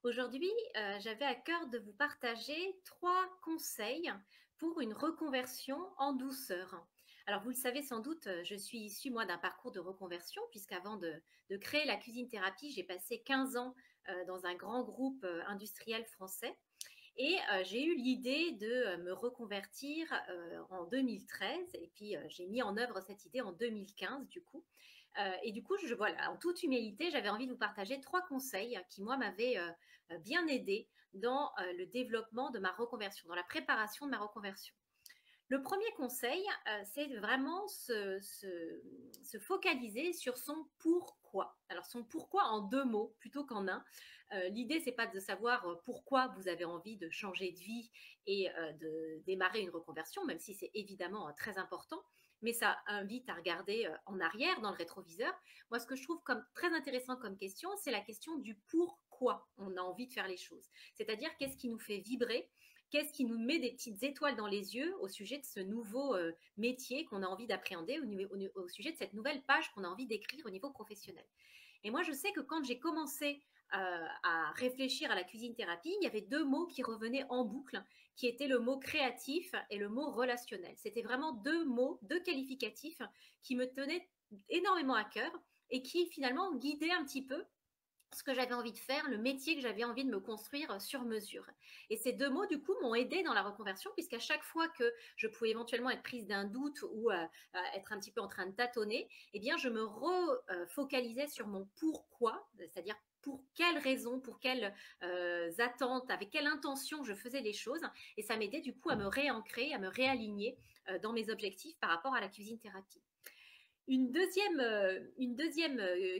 Aujourd'hui, j'avais à cœur de vous partager 3 conseils pour une reconversion en douceur. Alors vous le savez sans doute, je suis issue moi d'un parcours de reconversion puisqu'avant de créer la cuisine thérapie, j'ai passé 15 ans, dans un grand groupe, industriel français et j'ai eu l'idée de, me reconvertir, en 2013 et puis, j'ai mis en œuvre cette idée en 2015 du coup. Et du coup, voilà, en toute humilité, j'avais envie de vous partager 3 conseils qui moi m'avaient, bien aidée dans, le développement de ma reconversion, dans la préparation de ma reconversion. Le premier conseil, c'est de vraiment se focaliser sur son pourquoi. Alors son pourquoi en 2 mots plutôt qu'en un. L'idée c'est pas de savoir, pourquoi vous avez envie de changer de vie et de démarrer une reconversion, même si c'est évidemment, très important, mais ça invite à regarder, en arrière dans le rétroviseur. Moi, ce que je trouve comme très intéressant comme question, c'est la question du pourquoi on a envie de faire les choses. C'est-à-dire qu'est-ce qui nous fait vibrer? Qu'est-ce qui nous met des petites étoiles dans les yeux au sujet de ce nouveau métier qu'on a envie d'appréhender, au sujet de cette nouvelle page qu'on a envie d'écrire au niveau professionnel. Et moi, je sais que quand j'ai commencé à réfléchir à la cuisine thérapie, il y avait 2 mots qui revenaient en boucle, qui étaient le mot créatif et le mot relationnel. C'était vraiment 2 mots, 2 qualificatifs qui me tenaient énormément à cœur et qui finalement guidaient un petit peu ce que j'avais envie de faire, le métier que j'avais envie de me construire sur mesure. Et ces 2 mots, du coup, m'ont aidée dans la reconversion, puisqu'à chaque fois que je pouvais éventuellement être prise d'un doute ou être un petit peu en train de tâtonner, eh bien, je me refocalisais sur mon pourquoi, c'est-à-dire pour quelles raisons, pour quelles attentes, avec quelle intention je faisais les choses. Et ça m'aidait du coup à me réancrer, à me réaligner dans mes objectifs par rapport à la cuisine thérapie. Une deuxième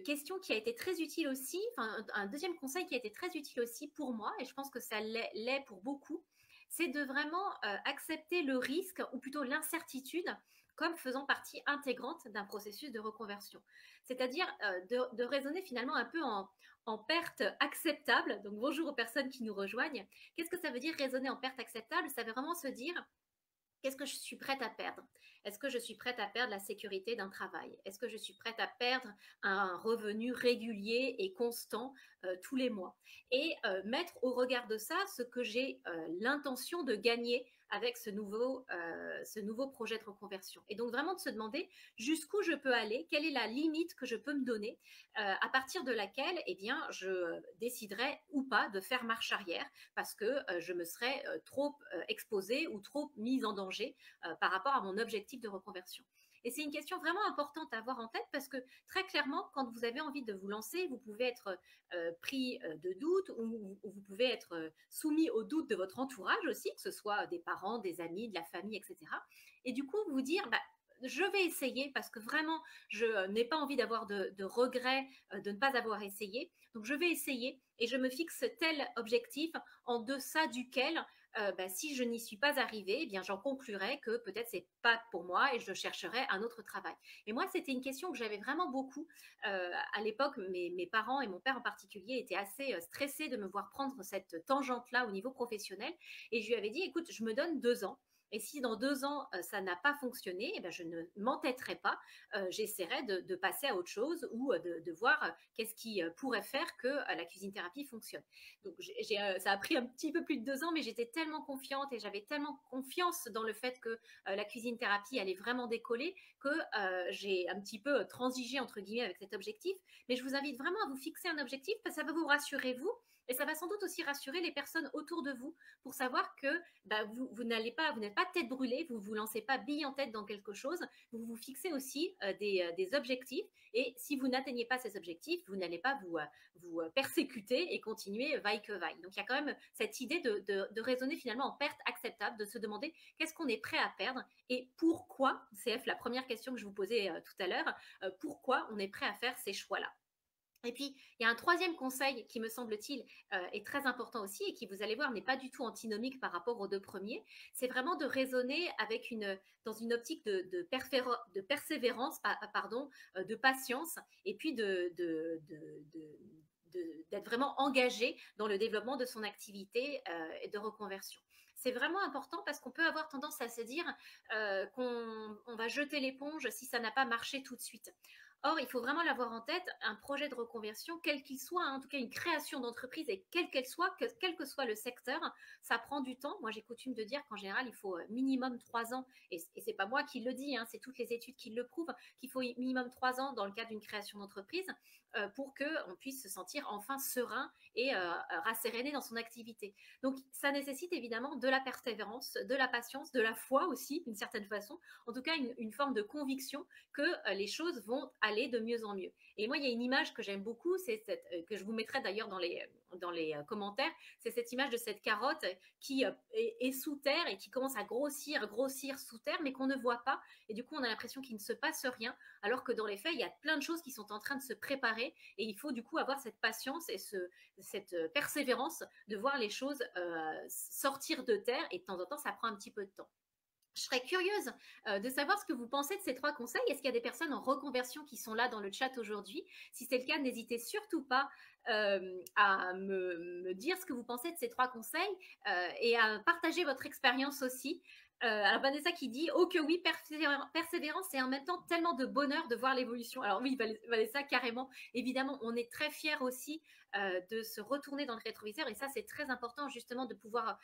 question qui a été très utile aussi, enfin un deuxième conseil qui a été très utile aussi pour moi, et je pense que ça l'est pour beaucoup, c'est de vraiment accepter le risque, ou plutôt l'incertitude, comme faisant partie intégrante d'un processus de reconversion. C'est-à-dire de raisonner finalement un peu en perte acceptable. Donc bonjour aux personnes qui nous rejoignent. Qu'est-ce que ça veut dire raisonner en perte acceptable? Ça veut vraiment se dire: qu'est-ce que je suis prête à perdre? Est-ce que je suis prête à perdre la sécurité d'un travail? Est-ce que je suis prête à perdre un revenu régulier et constant tous les mois? Et mettre au regard de ça ce que j'ai l'intention de gagner avec ce nouveau projet de reconversion. Et donc vraiment de se demander jusqu'où je peux aller, quelle est la limite que je peux me donner, à partir de laquelle eh bien, je déciderai ou pas de faire marche arrière parce que je me serais trop exposée ou trop mise en danger par rapport à mon objectif de reconversion. Et c'est une question vraiment importante à avoir en tête parce que très clairement, quand vous avez envie de vous lancer, vous pouvez être pris de doutes ou vous pouvez être soumis aux doutes de votre entourage aussi, que ce soit des parents, des amis, de la famille, etc. Et du coup, vous dire, bah, je vais essayer parce que vraiment, je n'ai pas envie d'avoir de regrets de ne pas avoir essayé. Donc, je vais essayer et je me fixe tel objectif en deçà duquel, bah, si je n'y suis pas arrivée, eh bien, j'en conclurai que peut-être c'est pas pour moi et je chercherai un autre travail. Et moi, c'était une question que j'avais vraiment beaucoup. À l'époque, mes parents et mon père en particulier étaient assez stressés de me voir prendre cette tangente-là au niveau professionnel. Et je lui avais dit, écoute, je me donne 2 ans. Et si dans 2 ans, ça n'a pas fonctionné, eh ben, je ne m'entêterai pas. J'essaierai de passer à autre chose ou de voir qu'est-ce qui pourrait faire que la cuisine thérapie fonctionne. Donc, ça a pris un petit peu plus de 2 ans, mais j'étais tellement confiante et j'avais tellement confiance dans le fait que la cuisine thérapie allait vraiment décoller que j'ai un petit peu transigé entre guillemets avec cet objectif. Mais je vous invite vraiment à vous fixer un objectif parce que ça va vous rassurer vous et ça va sans doute aussi rassurer les personnes autour de vous pour savoir que bah, vous n'êtes pas tête brûlée, vous ne vous lancez pas bille en tête dans quelque chose, vous vous fixez aussi des objectifs et si vous n'atteignez pas ces objectifs, vous n'allez pas vous persécuter et continuer vaille que vaille. Donc il y a quand même cette idée de raisonner finalement en perte acceptable, de se demander qu'est-ce qu'on est prêt à perdre et pourquoi, CF, la première question que je vous posais tout à l'heure, pourquoi on est prêt à faire ces choix-là. Et puis, il y a un troisième conseil qui, me semble-t-il, est très important aussi et qui, vous allez voir, n'est pas du tout antinomique par rapport aux 2 premiers. C'est vraiment de raisonner dans une optique de persévérance, pardon, de patience, et puis d'être vraiment engagé dans le développement de son activité de reconversion. C'est vraiment important parce qu'on peut avoir tendance à se dire qu'on va jeter l'éponge si ça n'a pas marché tout de suite. Or, il faut vraiment l'avoir en tête, un projet de reconversion, quel qu'il soit, hein, en tout cas une création d'entreprise, et quelle qu'elle soit, quel que soit le secteur, ça prend du temps. Moi, j'ai coutume de dire qu'en général, il faut minimum 3 ans, et c'est pas moi qui le dis, hein, c'est toutes les études qui le prouvent, qu'il faut minimum 3 ans dans le cadre d'une création d'entreprise pour qu'on puisse se sentir enfin serein et rasséréné dans son activité. Donc, ça nécessite évidemment de la persévérance, de la patience, de la foi aussi, d'une certaine façon, en tout cas une forme de conviction que les choses vont aller de mieux en mieux. Et moi, il y a une image que j'aime beaucoup, que je vous mettrai d'ailleurs dans les commentaires, c'est cette image de cette carotte qui est sous terre et qui commence à grossir sous terre, mais qu'on ne voit pas. Et du coup, on a l'impression qu'il ne se passe rien, alors que dans les faits, il y a plein de choses qui sont en train de se préparer. Et il faut du coup avoir cette patience et cette persévérance de voir les choses sortir de terre. Et de temps en temps, ça prend un petit peu de temps. Je serais curieuse de savoir ce que vous pensez de ces 3 conseils. Est-ce qu'il y a des personnes en reconversion qui sont là dans le chat aujourd'hui? Si c'est le cas, n'hésitez surtout pas à me dire ce que vous pensez de ces 3 conseils et à partager votre expérience aussi. Alors Vanessa qui dit oh que oui, persévérance et en même temps tellement de bonheur de voir l'évolution. Alors oui, Vanessa, carrément, évidemment, on est très fiers aussi de se retourner dans le rétroviseur, et ça c'est très important justement de pouvoir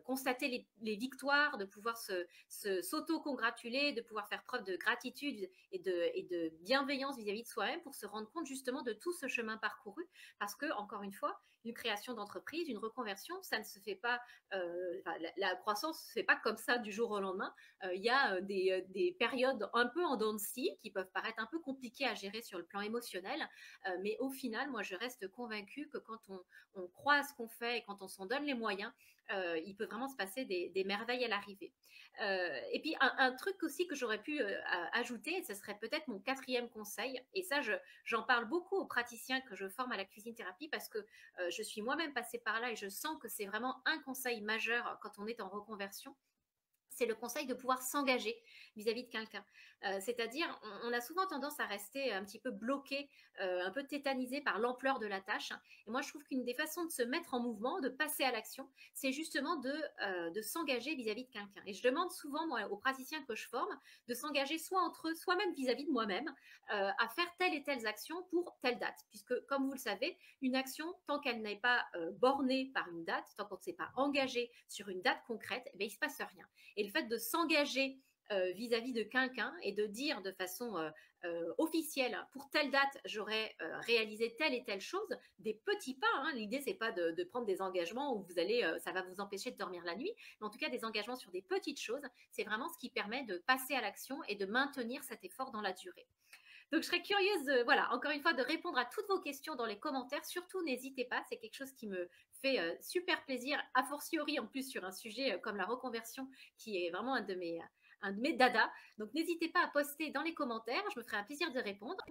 constater les victoires, de pouvoir s'auto-congratuler, de pouvoir faire preuve de gratitude et de bienveillance vis-à-vis de soi-même pour se rendre compte justement de tout ce chemin parcouru, parce que encore une fois, une création d'entreprise, une reconversion, ça ne se fait pas, la croissance ne se fait pas comme ça du jour au lendemain. Il y a des périodes un peu en dents de scie qui peuvent paraître un peu compliquées à gérer sur le plan émotionnel, mais au final, moi je reste convaincue que quand on croit à ce qu'on fait et quand on s'en donne les moyens, il peut vraiment se passer des merveilles à l'arrivée. Et puis un truc aussi que j'aurais pu ajouter, ce serait peut-être mon 4e conseil, et ça j'en parle beaucoup aux praticiens que je forme à la cuisine thérapie, parce que je suis moi-même passée par là et je sens que c'est vraiment un conseil majeur quand on est en reconversion. C'est le conseil de pouvoir s'engager vis-à-vis de quelqu'un. C'est-à-dire, on a souvent tendance à rester un petit peu bloqué, un peu tétanisé par l'ampleur de la tâche. Et moi, je trouve qu'une des façons de se mettre en mouvement, de passer à l'action, c'est justement de s'engager vis-à-vis de quelqu'un. Et je demande souvent, moi, aux praticiens que je forme, de s'engager soit entre eux, soit même vis-à-vis de moi-même, à faire telle et telle action pour telle date. Puisque, comme vous le savez, une action, tant qu'elle n'est pas bornée par une date, tant qu'on ne s'est pas engagé sur une date concrète, eh bien, il ne se passe rien. Et le fait de s'engager vis-à-vis de quelqu'un et de dire de façon officielle, pour telle date, j'aurai réalisé telle et telle chose, des petits pas. Hein. L'idée, c'est pas de prendre des engagements où vous allez, ça va vous empêcher de dormir la nuit, mais en tout cas des engagements sur des petites choses. C'est vraiment ce qui permet de passer à l'action et de maintenir cet effort dans la durée. Donc, je serais curieuse, voilà, encore une fois, de répondre à toutes vos questions dans les commentaires. Surtout, n'hésitez pas, c'est quelque chose qui me fait super plaisir, a fortiori en plus sur un sujet comme la reconversion, qui est vraiment un de mes dadas. Donc, n'hésitez pas à poster dans les commentaires, je me ferai un plaisir de répondre.